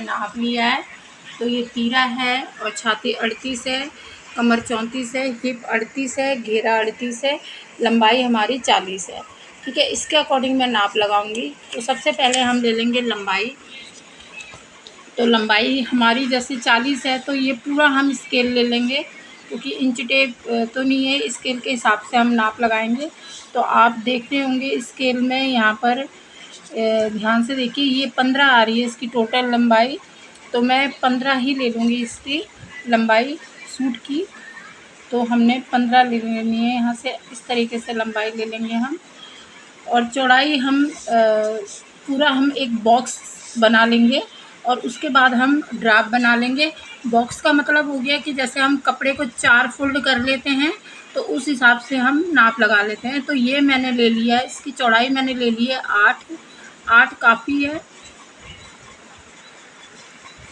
नाप लिया है। तो ये तीरा है और छाती 38 है, कमर 34 है, हिप 38 है, घेरा 38 है, लंबाई हमारी 40 है। ठीक है, इसके अकॉर्डिंग मैं नाप लगाऊंगी। तो सबसे पहले हम ले लेंगे लंबाई। तो लंबाई हमारी जैसे 40 है तो ये पूरा हम स्केल ले लेंगे, क्योंकि इंच टेप तो नहीं है, स्केल के हिसाब से हम नाप लगाएंगे। तो आप देख रहे होंगे स्केल में यहाँ पर ध्यान से देखिए, ये 15 आ रही है इसकी टोटल लंबाई। तो मैं 15 ही ले लूँगी इसकी लंबाई सूट की। तो हमने 15 ले लेनी है यहाँ से, इस तरीके से लंबाई ले लेंगे हम। और चौड़ाई हम पूरा हम एक बॉक्स बना लेंगे और उसके बाद हम ड्राप बना लेंगे। बॉक्स का मतलब हो गया कि जैसे हम कपड़े को 4 फोल्ड कर लेते हैं तो उस हिसाब से हम नाप लगा लेते हैं। तो ये मैंने ले लिया है, इसकी चौड़ाई मैंने ले ली है 8 काफ़ी है।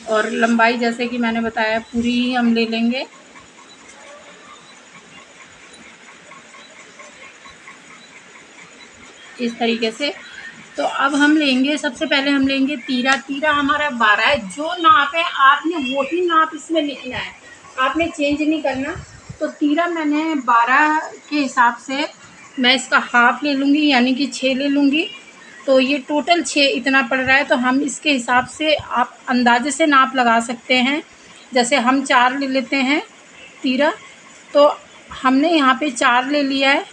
और लंबाई जैसे कि मैंने बताया पूरी ही हम ले लेंगे। इस तरीके से। तो अब हम लेंगे, सबसे पहले हम लेंगे तीरा। तीरा हमारा 12 है। जो नाप है आपने वही नाप इसमें लिखना है, आपने चेंज नहीं करना। तो तीरा मैंने 12 के हिसाब से मैं इसका हाफ ले लूँगी, यानी कि 6 ले लूँगी। तो ये टोटल 6 इतना पड़ रहा है। तो हम इसके हिसाब से आप अंदाजे से नाप लगा सकते हैं। जैसे हम 4 ले लेते हैं तीरा, तो हमने यहाँ पे 4 ले लिया है।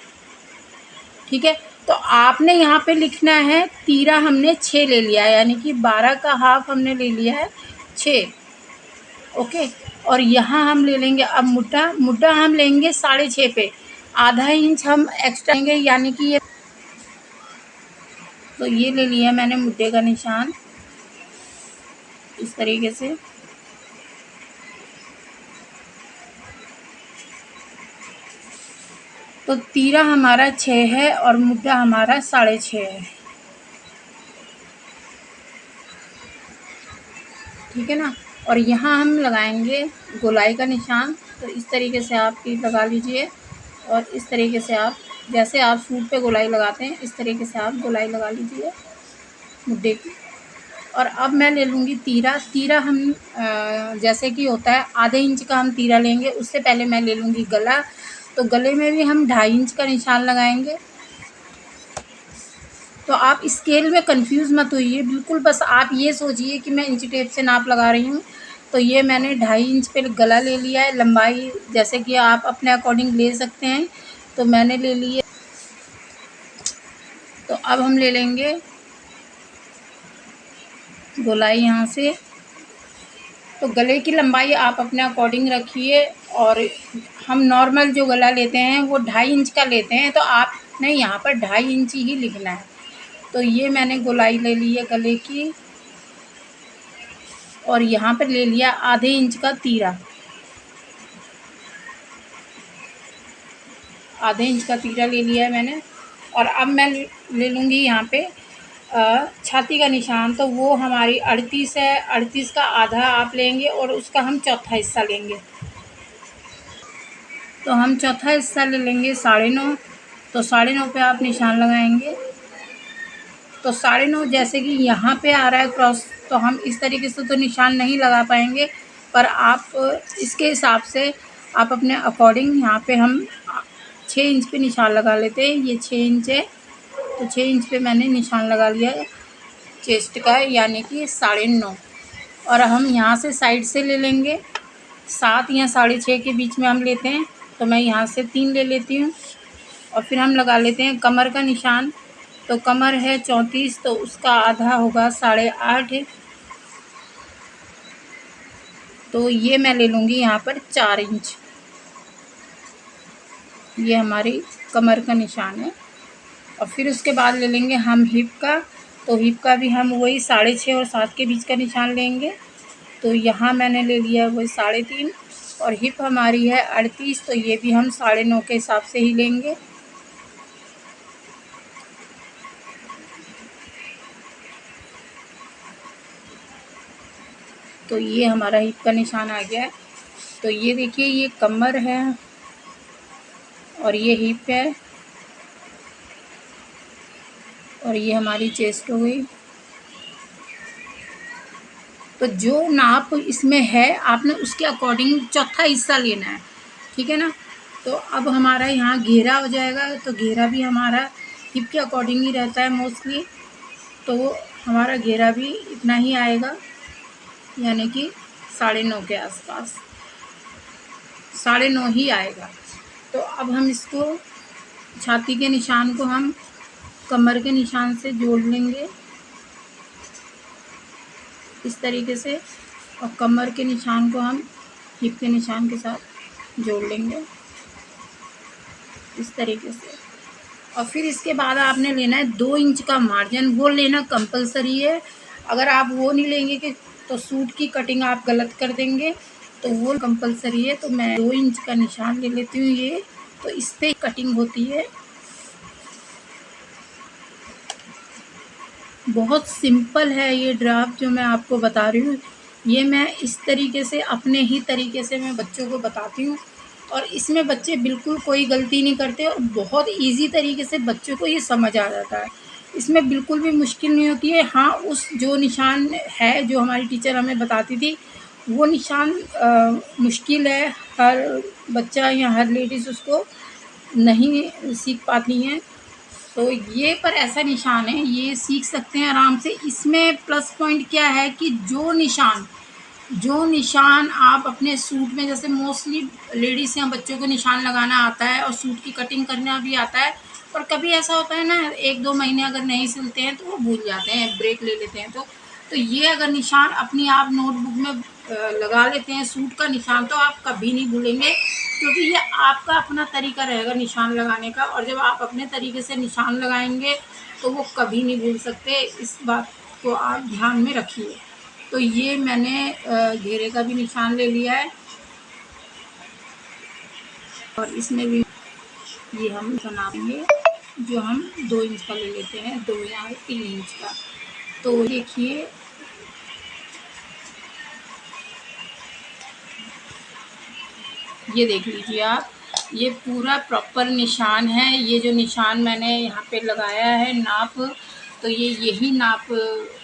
ठीक है, तो आपने यहाँ पे लिखना है तीरा हमने 6 ले लिया है, यानी कि 12 का हाफ हमने ले लिया है 6। ओके, और यहाँ हम ले लेंगे अब मुड्डा हम लेंगे 6.5 पे, आधा इंच हम एक्स्ट्रा लेंगे, यानी कि ये। तो ये ले लिया मैंने मुड्डे का निशान इस तरीके से। तो तीरा हमारा 6 है और मुड्डा हमारा 6.5 है। ठीक है ना। और यहाँ हम लगाएंगे गोलाई का निशान। तो इस तरीके से आप लगा लीजिए और इस तरीके से आप, जैसे आप सूट पे गोलाई लगाते हैं इस तरीके से आप गोलाई लगा लीजिए मुड्डे की। और अब मैं ले लूँगी तीरा। तीरा हम जैसे कि होता है आधे इंच का हम तीरा लेंगे। उससे पहले मैं ले लूँगी गला। तो गले में भी हम 2.5 इंच का निशान लगाएंगे। तो आप स्केल में कंफ्यूज मत होइए बिल्कुल, बस आप ये सोचिए कि मैं इंच टेप से नाप लगा रही हूँ। तो ये मैंने 2.5 इंच पे गला ले लिया है। लंबाई जैसे कि आप अपने अकॉर्डिंग ले सकते हैं, तो मैंने ले ली है। तो अब हम ले लेंगे गोलाई यहाँ से। तो गले की लंबाई आप अपने अकॉर्डिंग रखिए। और हम नॉर्मल जो गला लेते हैं वो 2.5 इंच का लेते हैं, तो आपने यहाँ पर 2.5 इंच ही लिखना है। तो ये मैंने गोलाई ले ली है गले की और यहाँ पर ले लिया आधे इंच का तीरा। आधे इंच का तीरा ले लिया है मैंने। और अब मैं ले लूँगी यहाँ पे छाती का निशान। तो वो हमारी 38 है। 38 का आधा आप लेंगे और उसका हम चौथा हिस्सा लेंगे। तो हम चौथा हिस्सा ले लेंगे 9.5। तो 9.5 पे आप निशान लगाएंगे। तो 9.5 जैसे कि यहाँ पे आ रहा है क्रॉस, तो हम इस तरीके से तो निशान नहीं लगा पाएंगे, पर आप इसके हिसाब से आप अपने अकॉर्डिंग यहाँ पे हम 6 इंच पे निशान लगा लेते हैं। ये 6 इंच है, तो 6 इंच पे मैंने निशान लगा लिया है चेस्ट का, यानी कि 9.5। और हम यहाँ से साइड से ले लेंगे 7 या 6.5 के बीच में हम लेते हैं। तो मैं यहाँ से 3 ले लेती हूँ। और फिर हम लगा लेते हैं कमर का निशान। तो कमर है 34, तो उसका आधा होगा 8.5। तो ये मैं ले लूँगी यहाँ पर 4 इंच। ये हमारी कमर का निशान है। और फिर उसके बाद ले लेंगे हम हिप का। तो हिप का भी हम वही 6.5 और 7 के बीच का निशान लेंगे। तो यहाँ मैंने ले लिया वही 3.5। और हिप हमारी है 38, तो ये भी हम 9.5 के हिसाब से ही लेंगे। तो ये हमारा हिप का निशान आ गया है। तो ये देखिए, ये कमर है और ये हिप है और ये हमारी चेस्ट हो गई। तो जो नाप इसमें है आपने उसके अकॉर्डिंग चौथा हिस्सा लेना है, ठीक है ना। तो अब हमारा यहाँ घेरा हो जाएगा, तो घेरा भी हमारा हिप के अकॉर्डिंग ही रहता है मोस्टली, तो हमारा घेरा भी इतना ही आएगा, यानी कि 9.5 के आसपास, 9.5 ही आएगा। तो अब हम इसको छाती के निशान को हम कमर के निशान से जोड़ लेंगे इस तरीके से, और कमर के निशान को हम हिप के निशान के साथ जोड़ लेंगे इस तरीके से। और फिर इसके बाद आपने लेना है 2 इंच का मार्जिन, वो लेना कंपलसरी है। अगर आप वो नहीं लेंगे कि तो सूट की कटिंग आप गलत कर देंगे, तो वो कंपलसरी है। तो मैं 2 इंच का निशान ले लेती हूँ ये, तो इस पे कटिंग होती है। बहुत सिंपल है ये ड्राफ्ट जो मैं आपको बता रही हूँ, ये मैं इस तरीके से अपने ही तरीके से मैं बच्चों को बताती हूँ, और इसमें बच्चे बिल्कुल कोई गलती नहीं करते और बहुत इजी तरीके से बच्चों को ये समझ आ जाता है। इसमें बिल्कुल भी मुश्किल नहीं होती है। हाँ, उस जो निशान है जो हमारी टीचर हमें बताती थी, वो निशान मुश्किल है, हर बच्चा या हर लेडीज़ उसको नहीं सीख पाती हैं। तो ये पर ऐसा निशान है, ये सीख सकते हैं आराम से। इसमें प्लस पॉइंट क्या है कि जो निशान आप अपने सूट में, जैसे मोस्टली लेडीज़ या बच्चों को निशान लगाना आता है और सूट की कटिंग करना भी आता है, पर कभी ऐसा होता है ना 1-2 महीने अगर नहीं सिलते हैं तो वो भूल जाते हैं, ब्रेक ले लेते हैं। तो ये अगर निशान अपनी आप नोटबुक में लगा लेते हैं सूट का निशान, तो आप कभी नहीं भूलेंगे, क्योंकि ये आपका अपना तरीका रहेगा निशान लगाने का। और जब आप अपने तरीके से निशान लगाएंगे तो वो कभी नहीं भूल सकते, इस बात को आप ध्यान में रखिए। तो ये मैंने घेरे का भी निशान ले लिया है, और इसमें भी ये हम बनाएंगे जो हम 2 इंच का ले लेते हैं, 2 या 3 इंच का। तो देखिए ये देख लीजिए आप, ये पूरा प्रॉपर निशान है। ये जो निशान मैंने यहाँ पे लगाया है नाप, तो ये यही नाप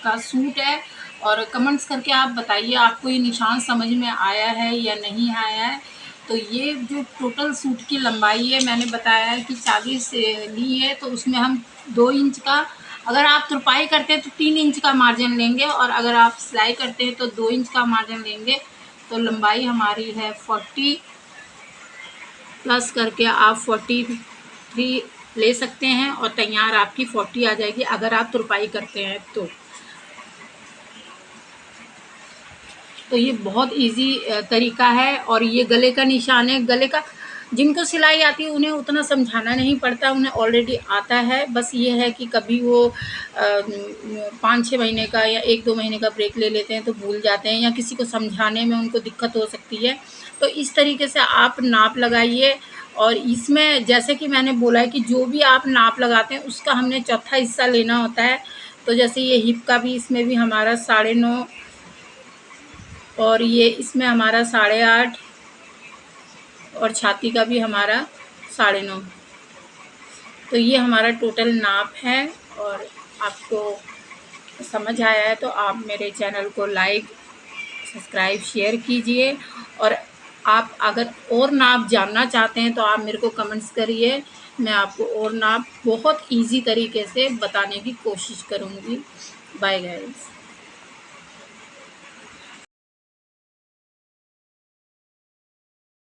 का सूट है। और कमेंट्स करके आप बताइए आपको ये निशान समझ में आया है या नहीं आया है। तो ये जो टोटल सूट की लंबाई है मैंने बताया है कि 40 ली है, तो उसमें हम 2 इंच का, अगर आप तुरपाई करते हैं तो 3 इंच का मार्जिन लेंगे, और अगर आप सिलाई करते हैं तो 2 इंच का मार्जिन लेंगे। तो लंबाई हमारी है 40, प्लस करके आप 43 ले सकते हैं, और तैयार आपकी 40 आ जाएगी अगर आप तुरपाई करते हैं तो ये बहुत इजी तरीका है। और ये गले का निशान है, गले का जिनको सिलाई आती है उन्हें उतना समझाना नहीं पड़ता, उन्हें ऑलरेडी आता है। बस ये है कि कभी वो 5-6 महीने का या 1-2 महीने का ब्रेक ले लेते हैं तो भूल जाते हैं, या किसी को समझाने में उनको दिक्कत हो सकती है। तो इस तरीके से आप नाप लगाइए। और इसमें जैसे कि मैंने बोला है कि जो भी आप नाप लगाते हैं उसका हमने चौथा हिस्सा लेना होता है। तो जैसे ये हिप का भी, इसमें भी हमारा 9.5, और ये इसमें हमारा 8.5, और छाती का भी हमारा 9.5। तो ये हमारा टोटल नाप है। और आपको समझ आया है तो आप मेरे चैनल को लाइक, सब्सक्राइब, शेयर कीजिए। और आप अगर और नाप जानना चाहते हैं तो आप मेरे को कमेंट्स करिए, मैं आपको और नाप बहुत इजी तरीके से बताने की कोशिश करूँगी। Bye guys.